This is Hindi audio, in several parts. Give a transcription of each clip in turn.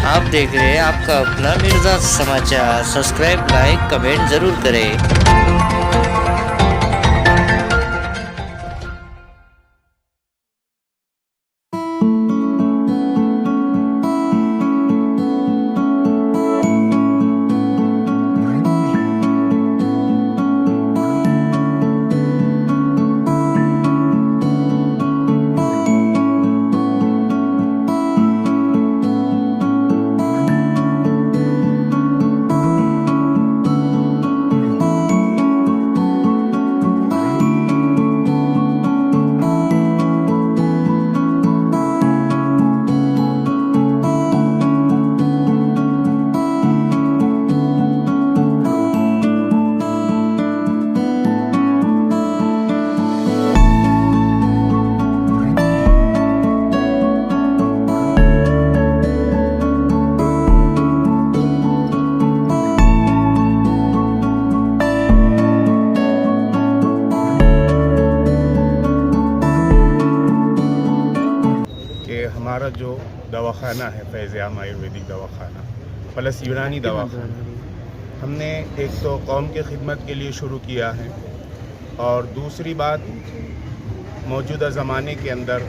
आप देख रहे हैं आपका अपना मिर्जा समाचार। सब्सक्राइब, लाइक, कमेंट जरूर करें। हमारा जो दवाखाना है फैज़ आम आयुर्वेदिक दवाखाना प्लस यूनानी दवाखाना, हमने एक तो कौम की खिदमत के लिए शुरू किया है, और दूसरी बात मौजूदा ज़माने के अंदर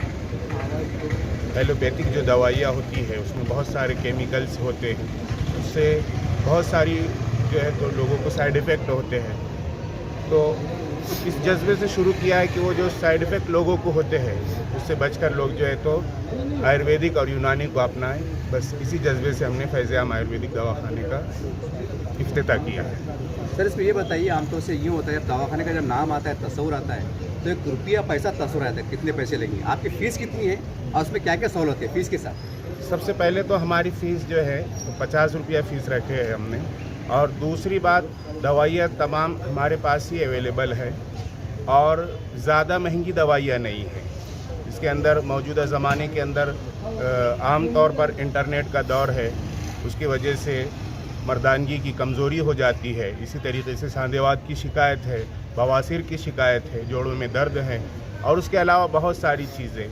एलोपैथिक जो दवाइयाँ होती है उसमें बहुत सारे केमिकल्स होते हैं, उससे बहुत सारी जो है तो लोगों को साइड इफ़ेक्ट होते हैं। तो इस जज्बे से शुरू किया है कि वो जो साइड इफ़ेक्ट लोगों को होते हैं उससे बचकर लोग जो है तो आयुर्वेदिक और यूनानी को अपनाएं। बस इसी जज्बे से हमने फैज़ आम आयुर्वेदिक दवाखाने का इफ्तिताह किया है। सर, इसमें ये बताइए, आमतौर से यूँ होता है जब दवाखाने का जब नाम आता है, तस्वुर आता है, तो एक रुपया पैसा तस्वुर आता है, कितने पैसे लेंगे, आपकी फ़ीस कितनी है और उसमें क्या क्या सहूलत है फ़ीस के साथ? सबसे पहले तो हमारी फ़ीस जो है तो 50 रुपया फ़ीस रखे है हमने, और दूसरी बात दवाइयाँ तमाम हमारे पास ही अवेलेबल है और ज़्यादा महंगी दवाइयाँ नहीं हैं। इसके अंदर मौजूदा ज़माने के अंदर आम तौर पर इंटरनेट का दौर है, उसकी वजह से मर्दानगी की कमज़ोरी हो जाती है। इसी तरीके से सांधेवात की शिकायत है, बवासीर की शिकायत है, जोड़ों में दर्द है, और उसके अलावा बहुत सारी चीज़ें।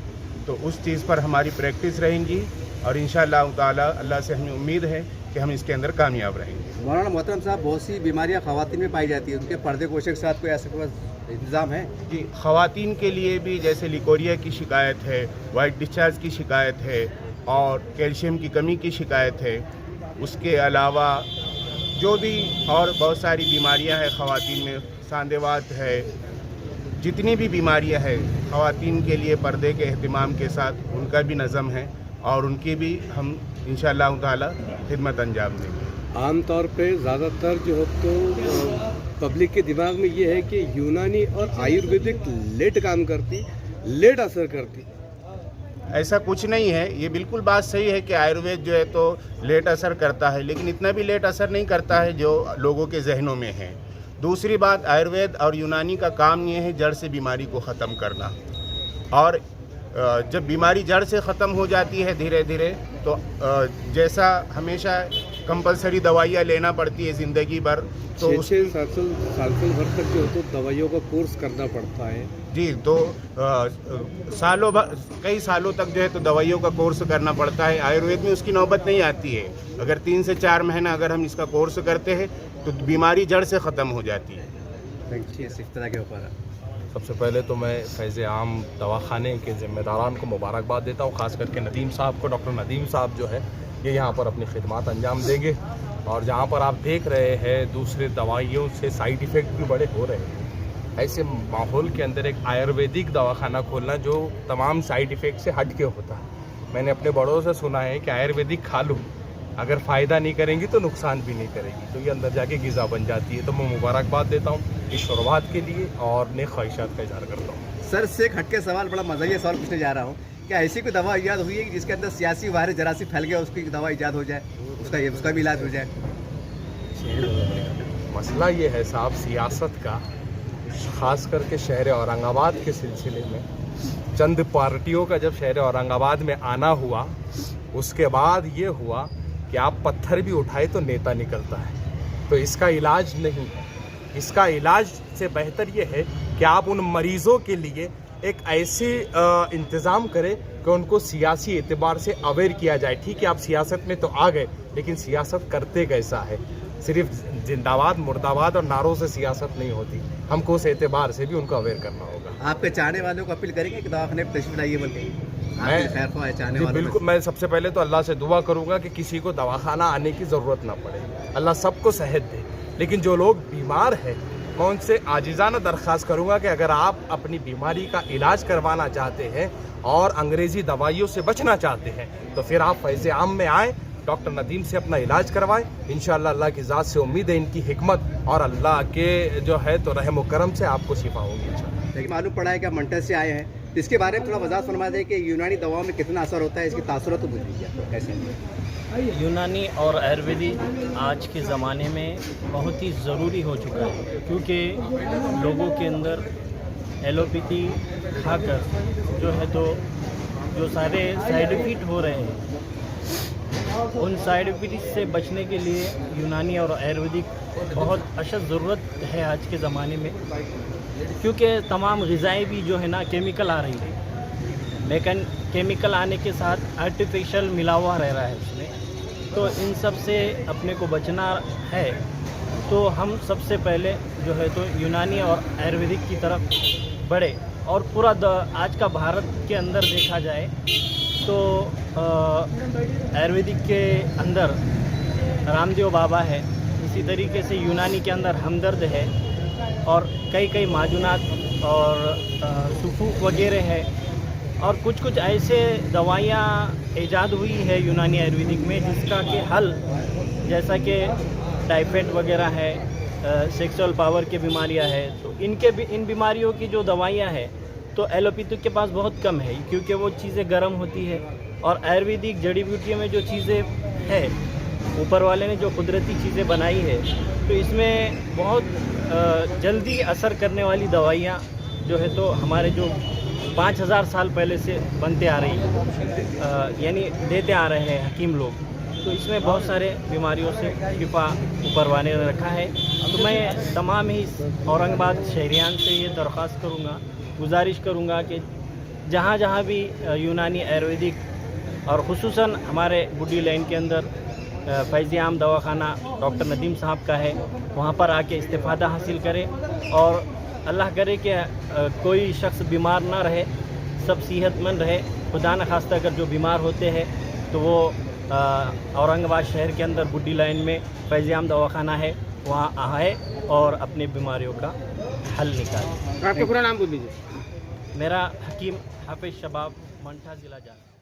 तो उस चीज़ पर हमारी प्रैक्टिस रहेंगी और इंशाअल्लाह ताला अल्लाह से हमें उम्मीद है कि हम इसके अंदर कामयाब रहेंगे। मौलाना मोहतरम साहब, बहुत सी बीमारियाँ ख़वातीन में पाई जाती है, उनके पर्दे पोशे के साथ कोई ऐसा कोई इंतज़ाम है? जी, ख़वातीन के लिए भी जैसे लिकोरिया की शिकायत है, वाइट डिस्चार्ज की शिकायत है और कैल्शियम की कमी की शिकायत है। उसके अलावा जो भी और बहुत सारी बीमारियां हैं ख़वातीन में, सांधेवात है, जितनी भी बीमारियां हैं ख़वातीन के लिए पर्दे के अहतमाम के साथ उनका भी नज़म है और उनकी भी हम इंशाअल्लाह ताला खिदमत अंजाम देंगे। आमतौर पे ज़्यादातर जो है तो पब्लिक के दिमाग में ये है कि यूनानी और आयुर्वेदिक लेट काम करती, लेट असर करती। ऐसा कुछ नहीं है, ये बिल्कुल बात सही है कि आयुर्वेद जो है तो लेट असर करता है, लेकिन इतना भी लेट असर नहीं करता है जो लोगों के जहनों में है। दूसरी बात, आयुर्वेद और यूनानी का काम ये है जड़ से बीमारी को ख़त्म करना, और जब बीमारी जड़ से ख़त्म हो जाती है धीरे धीरे तो जैसा हमेशा कंपलसरी दवाइयाँ लेना पड़ती है ज़िंदगी भर, तो 6-7 साल भर तक जो तो दवाइयों का कोर्स करना पड़ता है। जी, तो सालों भर, कई सालों तक जो है तो दवाइयों का कोर्स करना पड़ता है। आयुर्वेद में उसकी नौबत नहीं आती है। अगर 3 से 4 महीना अगर हम इसका कोर्स करते हैं तो बीमारी जड़ से ख़त्म हो जाती है। इस तरह के ऊपर सबसे पहले तो मैं फैज़ आम दवाखाने के ज़िम्मेदारान को मुबारकबाद देता हूँ, ख़ास करके नदीम साहब को। डॉक्टर नदीम साहब जो है ये यहाँ पर अपनी खिदमत अंजाम देंगे, और जहाँ पर आप देख रहे हैं दूसरे दवाइयों से साइड इफ़ेक्ट भी बड़े हो रहे हैं, ऐसे माहौल के अंदर एक आयुर्वेदिक दवाखाना खोलना जो तमाम साइड इफ़ेक्ट से हट के होता है। मैंने अपने बड़ों से सुना है कि आयुर्वेदिक खा लो, अगर फ़ायदा नहीं करेंगी तो नुकसान भी नहीं करेगी, तो ये अंदर जाके ग़िज़ा बन जाती है। तो मैं मुबारकबाद देता हूँ इस शुरुआत के लिए और नेक ख्वाहिशात का इज़हार करता हूँ। सर, से एक हटके सवाल, बड़ा मज़ाहिया सवाल पूछने जा रहा हूँ, क्या ऐसी कोई दवा ईजाद हुई है जिसके अंदर सियासी वायरस जरा सी फैल गया, उसकी दवा ईजाद हो जाए, उसका भी इलाज हो जाए? मसला ये है साहब सियासत का, ख़ास करके शहर औरंगाबाद के सिलसिले में चंद पार्टियों का जब शहर औरंगाबाद में आना हुआ, उसके बाद ये हुआ कि आप पत्थर भी उठाए तो नेता निकलता है। तो इसका इलाज नहीं है, इसका इलाज से बेहतर ये है कि आप उन मरीज़ों के लिए एक ऐसे इंतज़ाम करे कि उनको सियासी एतबार से अवेयर किया जाए। ठीक है, आप सियासत में तो आ गए, लेकिन सियासत करते कैसा है? सिर्फ जिंदाबाद मुर्दाबाद और नारों से सियासत नहीं होती, हमको उस एतबार से भी उनको अवेयर करना होगा। आपके चाहने वालों को अपील करेंगे कि दवाखाने पर तशरीफ लाइए बोल के? आपके खैर ख्वाह चाहने जी वालों में बिल्कुल, मैं सबसे पहले तो अल्लाह से दुआ करूंगा कि किसी को दवाखाना आने की ज़रूरत ना पड़े, अल्लाह सबको सेहत दे। लेकिन जो लोग बीमार हैं, मैं उनसे आजिज़ाना दरख्वास्त करूंगा कि अगर आप अपनी बीमारी का इलाज करवाना चाहते हैं और अंग्रेज़ी दवाइयों से बचना चाहते हैं, तो फिर आप फैज़ आम में आएँ, डॉक्टर नदीम से अपना इलाज करवाएं। इंशाअल्लाह अल्लाह की ज़ात से उम्मीद है, इनकी हिकमत और अल्लाह के जो है तो रहम व करम से आपको शिफा होगी इंशाअल्लाह। लेकिन मालूम पड़ा है कि आप मंटल से आए हैं, तो इसके बारे में थोड़ा वजाहत फरमा दें कि यूनानी दवाओं में कितना असर होता है, इसकी तासुरत तो बुझ लीजिए कैसे? यूनानी और आयुर्वेदिक आज के ज़माने में बहुत ही ज़रूरी हो चुका है, क्योंकि लोगों के अंदर एलोपैथी खाकर जो है तो जो सारे साइड इफ़ेक्ट हो रहे हैं, उन साइड इफ़ेक्ट से बचने के लिए यूनानी और आयुर्वेदिक बहुत अशद ज़रूरत है आज के ज़माने में, क्योंकि तमाम ग़िज़ाएँ भी जो है ना केमिकल आ रही है, लेकिन केमिकल आने के साथ आर्टिफिशियल मिला हुआ रह रहा है उसमें। तो इन सब से अपने को बचना है, तो हम सबसे पहले जो है तो यूनानी और आयुर्वेदिक की तरफ बढ़े। और पूरा आज का भारत के अंदर देखा जाए तो आयुर्वेदिक के अंदर रामदेव बाबा है, इसी तरीके से यूनानी के अंदर हमदर्द है, और कई माजूनात और सुफूक वगैरह है, और कुछ ऐसे दवाइयाँ ईजाद हुई है यूनानी आयुर्वेदिक में जिसका कि हल, जैसा कि टाइफाइड वगैरह है, सेक्सुअल पावर की बीमारियां है, तो इन बीमारियों की जो दवाइयां हैं तो एलोपैथिक के पास बहुत कम है, क्योंकि वो चीज़ें गर्म होती है। और आयुर्वेदिक जड़ी बूटियों में जो चीज़ें है, ऊपर वाले ने जो कुदरती चीज़ें बनाई है, तो इसमें बहुत जल्दी असर करने वाली दवाइयाँ जो है तो हमारे जो 5000 साल पहले से बनते आ रही है, यानी देते आ रहे हैं हकीम लोग, तो इसमें बहुत सारे बीमारियों से शिफा ऊपर वाले ने रखा है। तो मैं तमाम ही औरंगाबाद शहरियान से ये दरख्वास्त करूँगा, गुजारिश करूँगा कि जहाँ भी यूनानी आयुर्वेदिक और ख़ुसूसन हमारे बुड्डी लाइन के अंदर फैज़ आम दवाखाना डॉक्टर नदीम साहब का है, वहाँ पर आके इस्तिफ़ादा हासिल करें, और अल्लाह करे कि कोई शख्स बीमार ना रहे, सब सेहतमंद रहे। खुदा न खास्ता अगर जो बीमार होते हैं तो वो औरंगाबाद शहर के अंदर बुड्डी लाइन में फैज़ आम दवाखाना है, वहाँ आए और अपनी बीमारियों का हल निकालें। आपका पूरा नाम बोल दीजिए। मेरा हकीम हाफिज़ शबाब, मंठा ज़िला जाना।